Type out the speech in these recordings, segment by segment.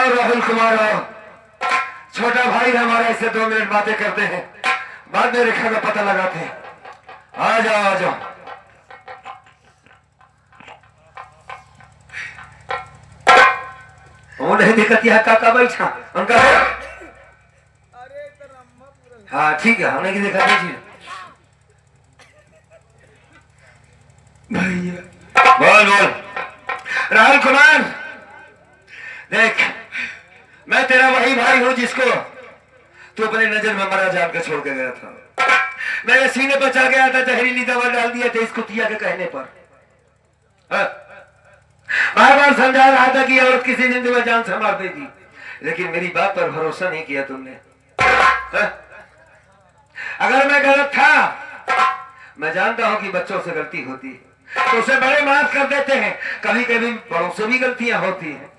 राहुल कुमार आओ, छोटा भाई हमारा, इससे 2 मिनट बातें करते हैं, बाद में रेखा का पता लगाते हैं। आ जाओ आ जाओ। नहीं दिक्कत यह काका बैठा उनका है। हाँ ठीक है, हमने की देखा दीजिए भैया। बोल बोल राहुल कुमार, देख मैं तेरा वही भाई हूं जिसको तू अपने नजर में मरा जान के छोड़ के गया था। मेरे सीने पर चढ़ गया था, जहरीली दवा डाल दिया था इस कुतिया के कहने पर। बार बार समझा रहा था कि औरत किसी जिंदगी में जान से मार देगी, लेकिन मेरी बात पर भरोसा नहीं किया तुमने। अगर मैं गलत था, मैं जानता हूं कि बच्चों से गलती होती है तो उसे बड़े माफ कर देते हैं, कभी कभी बड़ों से भी गलतियां होती हैं,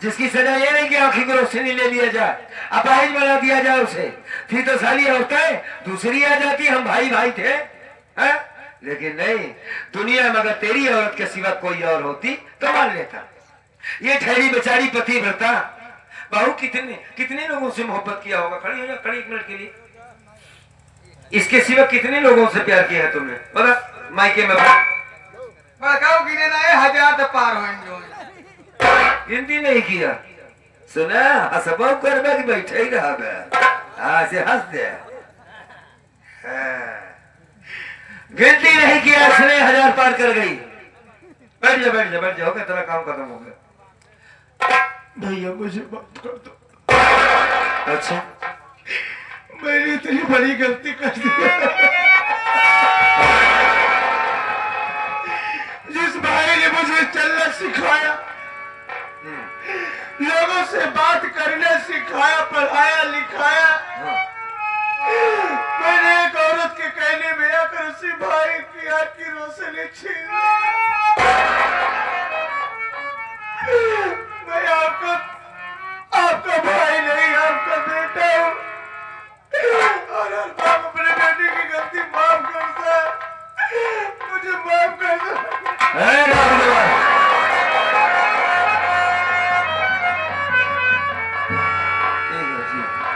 जिसकी सजा ये नहीं कि आंखी को रोशनी ले लिया जाए, अपाहिज बना दिया जाए उसे। थी तो साली औरतें दूसरी आ जाती, हम भाई भाई थे है? लेकिन नहीं, दुनिया में अगर तेरी औरत के सिवा कोई और होती तो मान लेता। ये ठहरी बेचारी पतिव्रता बहू कितने कितने लोगों से मोहब्बत किया होगा। खड़ी हो जा, खड़ी 1 मिनट के लिए। इसके सिवा कितने लोगों से प्यार किया है तुमने, बता मायके में बताओ, गिने ना 1000 तो पार हो, गिनती नहीं किया। सुना हसबो करबे कि बैठे ही रहा से हंस दे। गिनती नहीं किया, इसने 1000 पार कर गई। बैठ जा बैठ जा बैठ जा, हो गया तेरा काम खत्म हो गया। भैया मुझे बात कर दो। अच्छा मैंने इतनी बड़ी गलती कर दी, जिस भाई ने मुझे चलना सिखाया, लोगों से बात करने सिखाया, पढ़ाया लिखाया, मैंने एक औरत के कहने में आकर उसी भाई की आंख की रोशनी छीन ली। मैं आपका भाई नहीं, आपका बेटा हूँ, और आप अपने बेटे की गलती माफ कर दे, मुझे माफ कर दो।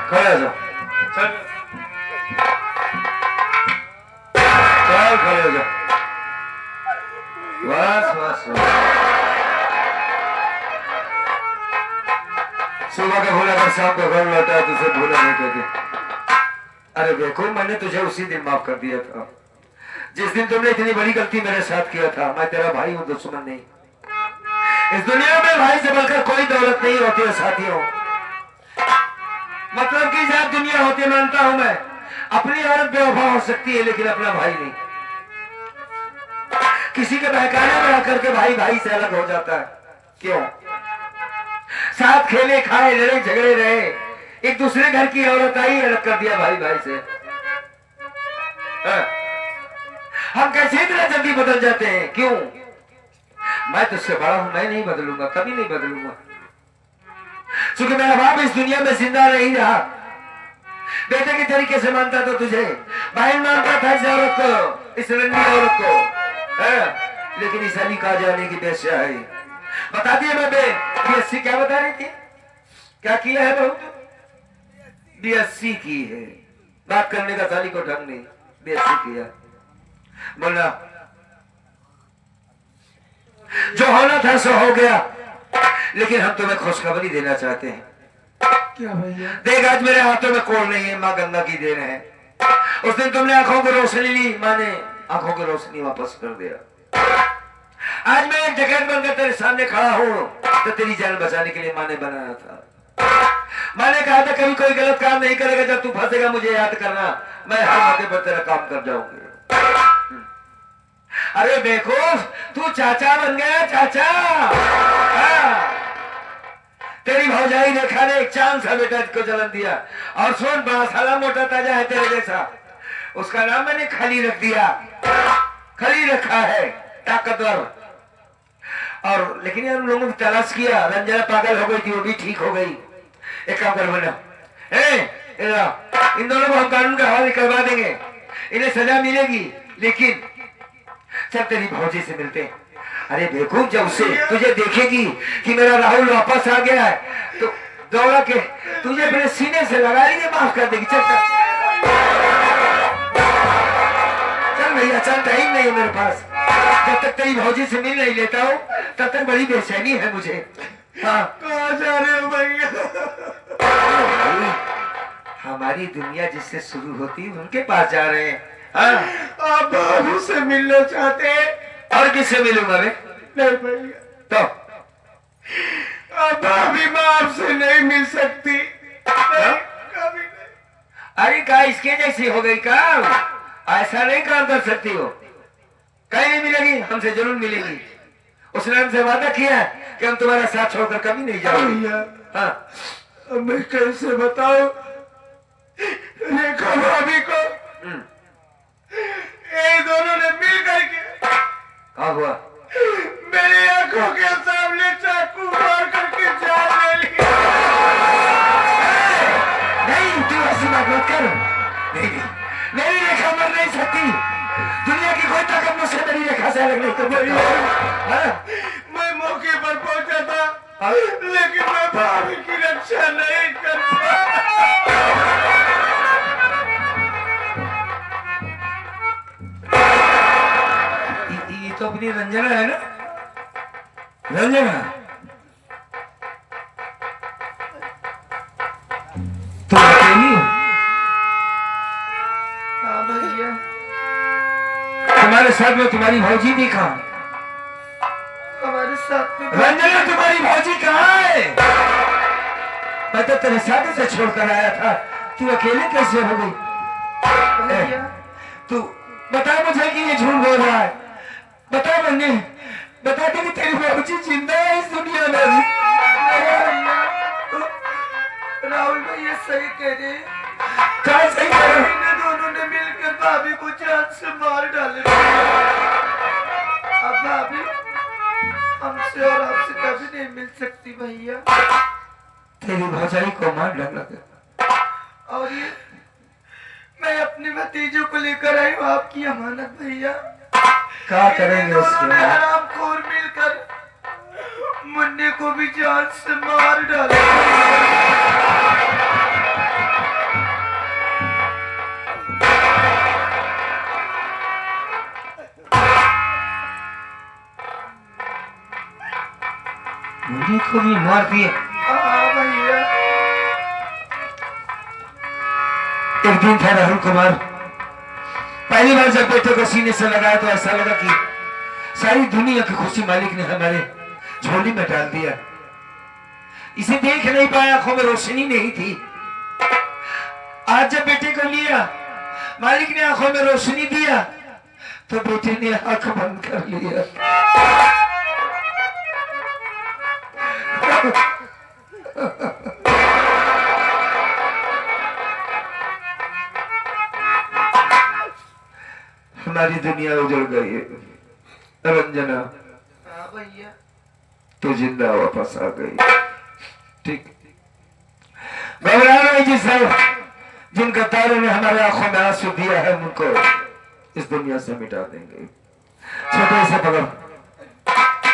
खड़ा हो जाओ, चल चल खड़े हो जाओ। बस बस सुबह का भूला कर शाम को घर लौटा है, तुझे भूला नहीं कहते। अरे देखो, मैंने तुझे उसी दिन माफ कर दिया था जिस दिन तुमने इतनी बड़ी गलती मेरे साथ किया था। मैं तेरा भाई हूँ, दुश्मन नहीं। इस दुनिया में भाई से बढ़कर कोई दौलत नहीं होती है साथियों। मतलब की जात दुनिया होती मानता हूं मैं, अपनी औरत बेवफा हो सकती है लेकिन अपना भाई नहीं। किसी के बहकाने में आकर के भाई भाई से अलग हो जाता है। क्यों? साथ खेले खाए लड़े झगड़े रहे, एक दूसरे घर की औरत आई अलग कर दिया भाई भाई से। हम कैसे इतना जल्दी बदल जाते हैं? क्यों? मैं तुझसे बड़ा हूं, मैं नहीं बदलूंगा, कभी नहीं बदलूंगा। क्योंकि मेरा बाप इस दुनिया में जिंदा नहीं रहा, बेटे के तरीके से मानता था तुझे, भाई मानता था इस औरत को, इस रंगी औरत को है? लेकिन इस अली का जाने की बेस्या है। बता दिए मैं BSc क्या बता रही थी? क्या किया है बहू? BSc की है। बात करने का साली को ढंग नहीं, BSc किया। बोला जो होना था सो हो गया, लेकिन हम तुम्हें खुशखबरी देना चाहते हैं। क्या भैया? देख, आज मेरे हाथों में कोल नहीं है, माँ गंगा की देन है। उस दिन तुमने आंखों को रोशनी ली, माँ ने आंखों की रोशनी वापस कर दिया। आज मैं एक जगह बनकर तेरे सामने खड़ा हूँ तो तेरी जान बचाने के लिए माँ ने बनाया था। माँ ने कहा था कभी कोई गलत काम नहीं करेगा, जब तू फंसेगा मुझे याद करना, मैं हर मौके पर तेरा काम कर जाऊंगी। अरे देखो, तू चाचा बन गया, चाचा। तेरी भौजाई रेखा ने एक चांद सा बेटा को जन्म दिया, और सुन, बड़ा साला मोटा ताजा है तेरे जैसा, उसका नाम मैंने खली रख दिया। खली रखा है, ताकतवर। और लेकिन यार लोगों की तलाश किया, रंजना पागल हो गई थी, वो भी ठीक हो गई। एक काम कर बोला, इन दोनों को हम कानून का हवाले करवा देंगे, इन्हें सजा मिलेगी। लेकिन चल तेरी भौजी से मिलते हैं। अरे बेवकूफ, जब उससे तुझे देखेगी कि मेरा राहुल वापस आ गया है तो दौड़ा के तुझे अपने सीने से लगा लेंगे, माफ कर देगी। चल चल भैया चल, टाइम नहीं है मेरे पास। जब तक तेरी भौजी से मिल नहीं लेता हूँ तब तक बड़ी बेचैनी है मुझे। हाँ, कहाँ जा रहे हो भैया? हमारी दुनिया जिससे शुरू होती है उनके पास जा रहे हैं। हाँ, आप भाभी से मिलना चाहते हैं? और किससे मिलूंगा मैं? नहीं भैया, तो अब भाभी मैं आपसे नहीं मिल सकती। नहीं, कभी नहीं। अरे का इसके जैसी हो गई का? ऐसा नहीं काम कर सकती हो। कहीं नहीं मिलेगी, हमसे जरूर मिलेगी। उसने हमसे वादा किया है कि हम तुम्हारा साथ छोड़कर कभी नहीं जाएंगे। भैया, हाँ, अब मैं कैसे बताऊं रेखा भाभी को? ये दोनों ने मिल करके क्या हुआ? मेरी आंखों के सामने चाकू मार करके जान ले लिया। नहीं, तू ऐसी बात मत कर। नहीं नहीं, मेरी रेखा मर नहीं सकती। दुनिया की कोई ताकत मुझसे मेरी रेखा से अलग नहीं कर सकती। मैं मौके पर पहुंचा था, लेकिन मैं भाभी की रक्षा नहीं कर पाया। ये तो अपनी रंजना है ना? रंजना, तुम अकेली हो? हाँ भैया, तुम्हारे साथ में तुम्हारी भौजी भी कहाँ? हमारे साथ में रंजना, तुम्हारी भौजी कहाँ है? मैं तो तेरे शादी से छोड़कर आया था, तू अकेले कैसे हो गई? भैया, तू बता मुझे कि ये झूठ बोल रहा है। बता बन्ने, बता दे कि तेरी भौजी जिंदा है इस दुनिया में अभी। राहुल भैया सही कह रहे हैं। कहाँ सही कह रहे? इन दोनों ने मिलकर भाभी को जान से मार डाले। अब भाभी हमसे और आपसे कभी नहीं मिल सकती भैया। तेरी भौजाई को मार डाला। और ये मैं अपने भतीजों को लेकर आई हूँ आपकी अमानत भैया। क्या करेंगे दोनों उसके ने बाद? हरामखोर मिलकर मुन्ने को भी जान से मार डाला। मुन्ने को भी मार दिए। हाँ भैया, एक दिन था राहुल कुमार, पहली बार जब बेटे को सीने से लगाया तो ऐसा लगा कि सारी दुनिया की खुशी मालिक ने हमारे झोली में डाल दिया। इसे देख नहीं पाया, आंखों में रोशनी नहीं थी। आज जब बेटे को लिया, मालिक ने आंखों में रोशनी दिया तो बेटे ने आंख बंद कर लिया। हमारी दुनिया उजड़ गई है। रंजना, हाँ भैया, तो जिंदा वापस आ गई। ठीक, घबरा रही जिस जिन गद्दारों ने हमारे आंखों में आंसू दिया है उनको इस दुनिया से मिटा देंगे। छोटे से पकड़,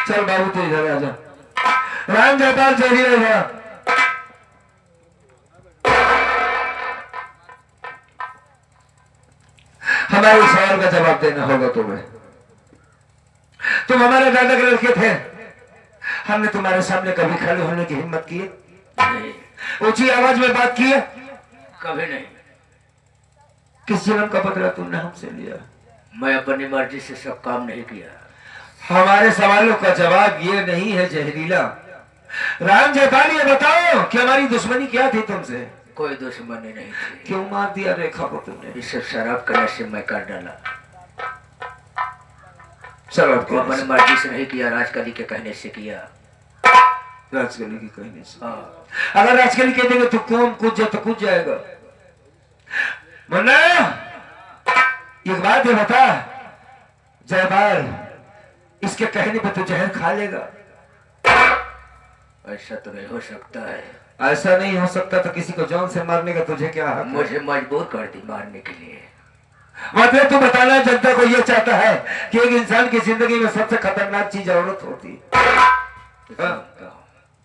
चल बाबू तू इधर आ जा। राम जयपाल चली रहेगा। हमारे सवाल का जवाब देना होगा तुम्हें। तुम हमारे दादा के लड़के थे, हमने तुम्हारे सामने कभी खड़े होने की हिम्मत की? नहीं, ऊंची आवाज में बात की है? कभी नहीं। किस जन्म का बदला तुमने हमसे लिया? मैं अपनी मर्जी से सब काम नहीं किया। हमारे सवालों का जवाब ये नहीं है जहरीला। राम जयपाल, ये बताओ कि हमारी दुश्मनी क्या थी तुमसे? कोई दुश्मनी नहीं थी। क्यों मार दिया रेखा को तुमने? इसे शराब का नशे में कर डाला। शराब वो अपनी मर्जी से नहीं किया, राजकली के कहने से किया। राजकली की कहने से? हाँ, अगर राजकली कह देंगे तो कौन कूद जाए तो कूद जाएगा। मुन्ना, एक बात ये बता, जयपाल इसके कहने पे तो जहर खा लेगा? ऐसा तो नहीं हो सकता है। ऐसा नहीं हो सकता, तो किसी को जान से मारने का तुझे क्या हक है? मुझे मजबूर कर दी मारने के लिए। मतलब तू बताना जनता को ये चाहता है कि एक इंसान की जिंदगी में सबसे खतरनाक चीज औरत होती है। तो हाँ?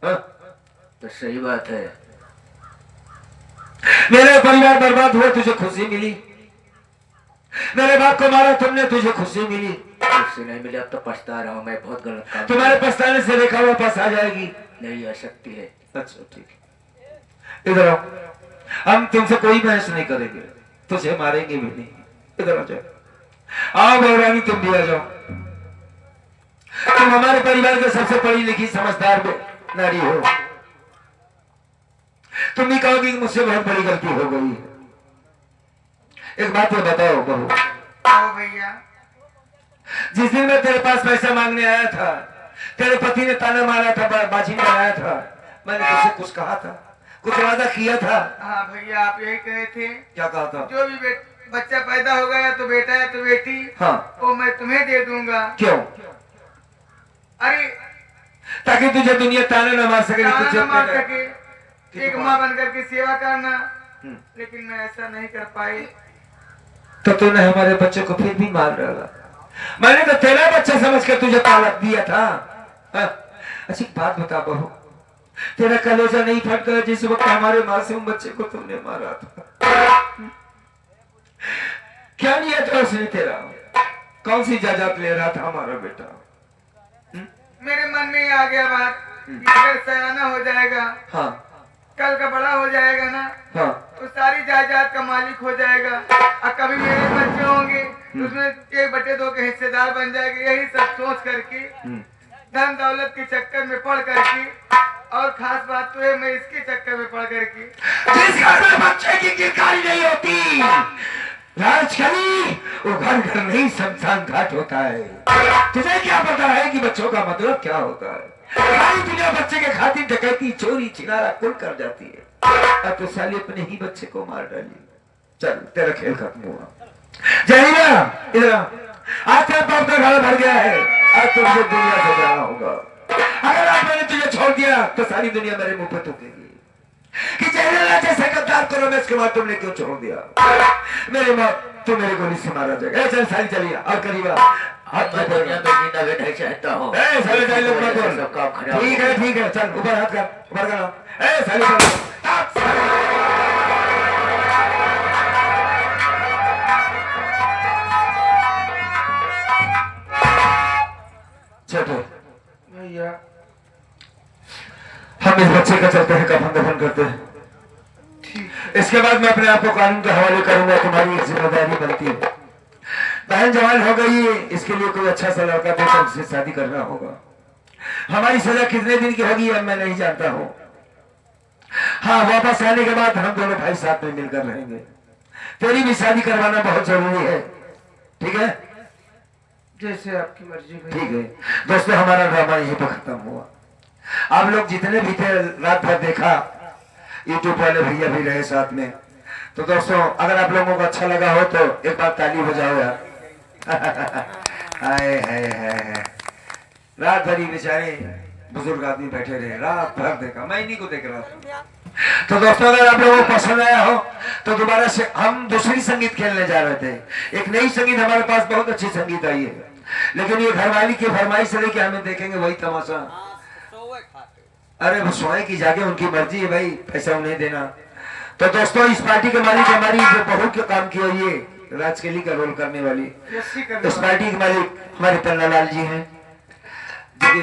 हाँ? तो सही बात है। मेरे परिवार बर्बाद हुए, तुझे खुशी मिली। मेरे बाप को मारा तुमने, तुझे खुशी मिली। उससे नहीं मिले, अब तो पछता रहा हूँ मैं, बहुत गलत काम तुम्हारे पछताने से रेखा वापस आ जाएगी। नहीं आ सकती है। अच्छा ठीक है, इधर आओ। हम तुमसे कोई बहस नहीं करेंगे, तुझे मारेंगे भी नहीं। इधर आ जाओ। आओ बहुरानी, तुम भी आ जाओ। तुम हमारे परिवार के सबसे पढ़ी लिखी समझदार नारी हो। तुम भी कहोगी कि मुझसे बहुत बड़ी गलती हो गई है। एक बात ये बताओ बहू, आओ भैया। जिस दिन मैं तेरे पास पैसा मांगने आया था, तेरे पति ने ताना मारा था, बाजी बनाया था, मैंने तुझसे कुछ कहा था, कुछ वादा किया था? हाँ भैया, आप यही कहे थे। क्या कहा था? जो भी बच्चा पैदा होगा, या तो बेटा या तो बेटी, हाँ। वो मैं तुम्हें दे दूंगा। क्यों? अरे ताकि तुझे दुनिया ताना न मार सके, ताना तुझे न मार अपने- सके, एक माँ बनकर के सेवा करना। हम्म। लेकिन मैं ऐसा नहीं कर पाई। तो तूने हमारे बच्चे को फिर भी मार डाला। मैंने तो तेरा बच्चा समझ कर तुझे तालक दिया था। हाँ? अच्छा एक बात बता बहू, तेरा कलेजा नहीं फट गया जिस वक्त हमारे मासूम बच्चे को तुमने मारा था? क्या नियत था उसने तेरा? कौन सी जायदाद ले रहा था हमारा बेटा? मेरे मन में आ गया बात कि अगर सयाना हो जाएगा, हाँ कल का बड़ा हो जाएगा ना, हाँ तो सारी जायदाद का मालिक हो जाएगा। और कभी मेरे बच्चे होंगे तो उसमें 1/2 के हिस्सेदार बन जाएंगे। यही सब सोच करके, धन दौलत के चक्कर में पड़ करके, और खास बात तो है मैं इसके चक्कर में पड़ करके, जिस घर में बच्चे की किरकारी नहीं होती, राजकली, वो घर घर नहीं शमशान घाट होता है। तुझे क्या पता है कि बच्चों का मतलब क्या होता है? सारी दुनिया बच्चे के खातिर डकैती, चोरी, चिनारा कुल कर जाती है, अब तो साली अपने ही बच्चे को मार डाली। चल तेरा खेल खत्म हुआ। जहीरा इधर आ। आज तेरा बाप का घर भर गया है, आज तुझे दुनिया से जाना होगा। अगर आज मैंने तुझे छोड़ दिया तो सारी दुनिया मेरे मुंह पे थूकेगी कि जहरीला जैसे गद्दार करो, मैं इसके बाद तुमने क्यों छोड़ दिया? मेरे मौत तो मेरे गोली से मारा जाएगा। चल सारी चलिए और करीबा हाथ मैं दुनिया में जीना भी नहीं चाहता हूँ। साले डायलॉग मत बोल। सब काम खराब ठीक है चल ऊपर हाथ कर, ऊपर कर। साले छोटो भैया हम इस बच्चे का चलते हैं, कफन दफन करते हैं। इसके बाद मैं अपने आप को कानून के हवाले करूंगा, तुम्हारी एक जिम्मेदारी बनती है। बहन जवान हो गई है, इसके लिए कोई अच्छा सा लड़का देकर उससे शादी करना होगा। हमारी सजा कितने दिन की होगी अब मैं नहीं जानता हूँ। हाँ, वापस आने के बाद हम दोनों भाई साथ में मिलकर रहेंगे। तेरी भी शादी करवाना बहुत जरूरी है, ठीक है? जैसे आपकी मर्जी भैया। ठीक है दोस्तों, हमारा ड्रामा यहीं पर खत्म हुआ। आप लोग जितने भी थे रात भर देखा, यूट्यूब वाले भैया भी रहे साथ में। तो दोस्तों अगर आप लोगों को अच्छा लगा हो तो एक बार ताली बजाओ यार। हाय हाय हाय, रात भर बेचारे बुजुर्ग आदमी बैठे रहे, रात भर देखा, मैं इन्हीं को देख रहा था। तो दोस्तों अगर आप लोगों को पसंद आया हो तो दोबारा से हम दूसरी संगीत खेलने जा रहे थे। एक नई संगीत हमारे पास बहुत अच्छी संगीत आई है, लेकिन ये घरवाली की फरमाइश है कि हमें देखेंगे वही तमाशा। अरे वो सोए की जाके उनकी मर्जी है भाई, पैसा उन्हें देना। तो दोस्तों इस पार्टी के मालिक हमारी जो बहू के काम की है, ये राजकेली का रोल करने वाली इस पार्टी के मालिक हमारे पन्नालाल जी हैं, जो कि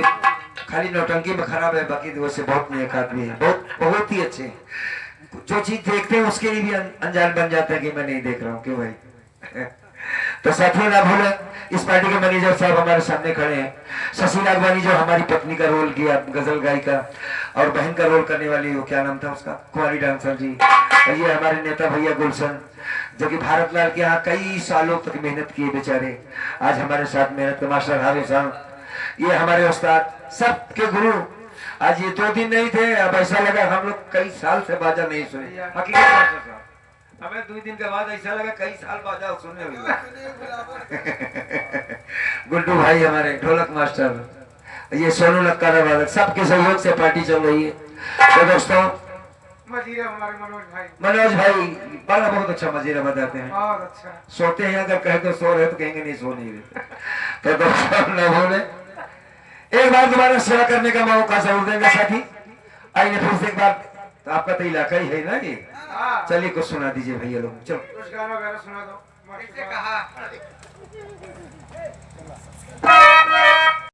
खाली नौटंकी में खराब है, बाकी तो वैसे बहुत नेक आदमी है, बहुत ही अच्छे। जो चीज देखते हैं उसके लिए भी अनजान बन जाता है कि मैं नहीं देख रहा हूँ, क्यों भाई? तो साथियों ना भूले, इस पार्टी के मैनेजर साहब हमारे सामने खड़े हैं। शशि नागवानी जो हमारी पत्नी का रोल किया, गजल गायिका, और बहन का रोल करने वाली, वो क्या नाम था उसका, कुमारी डांसर जी। और ये हमारे नेता भैया गुलशन, जो कि भारत लाल के यहाँ कई सालों तक मेहनत किए बेचारे, आज हमारे साथ मेहनत के मास्टर हारिस साहब, ये हमारे उस्ताद, सबके गुरु। आज ये 2 दिन नहीं थे, अब ऐसा लगा हम लोग कई साल से बाजा नहीं सुने। हकीकत मास्टर साहब, हमें 2 दिन के बाद ऐसा लगा कई साल बाजा सुने हुए। गुड्डू भाई हमारे ढोलक मास्टर, ये सोनू लक्का वादक, सबके सहयोग से पार्टी चल रही है। तो दोस्तों मजीरा हमारे मनोज भाई मनोज भाई बड़ा बहुत अच्छा मजीरा बताते हैं। बहुत अच्छा। सोते हैं अगर कहे तो सो रहे तो कहेंगे नहीं सो नहीं रहे। तो दोस्तों न भूले एक बार दोबारा सेवा करने का मौका जरूर देंगे साथी। आइए फिर से एक बार, तो आपका तो इलाका ही है ना ये। हाँ। चलिए कुछ सुना दीजिए भैया लोग, चलो कुछ गाना वगैरह सुना दो। कैसे कहा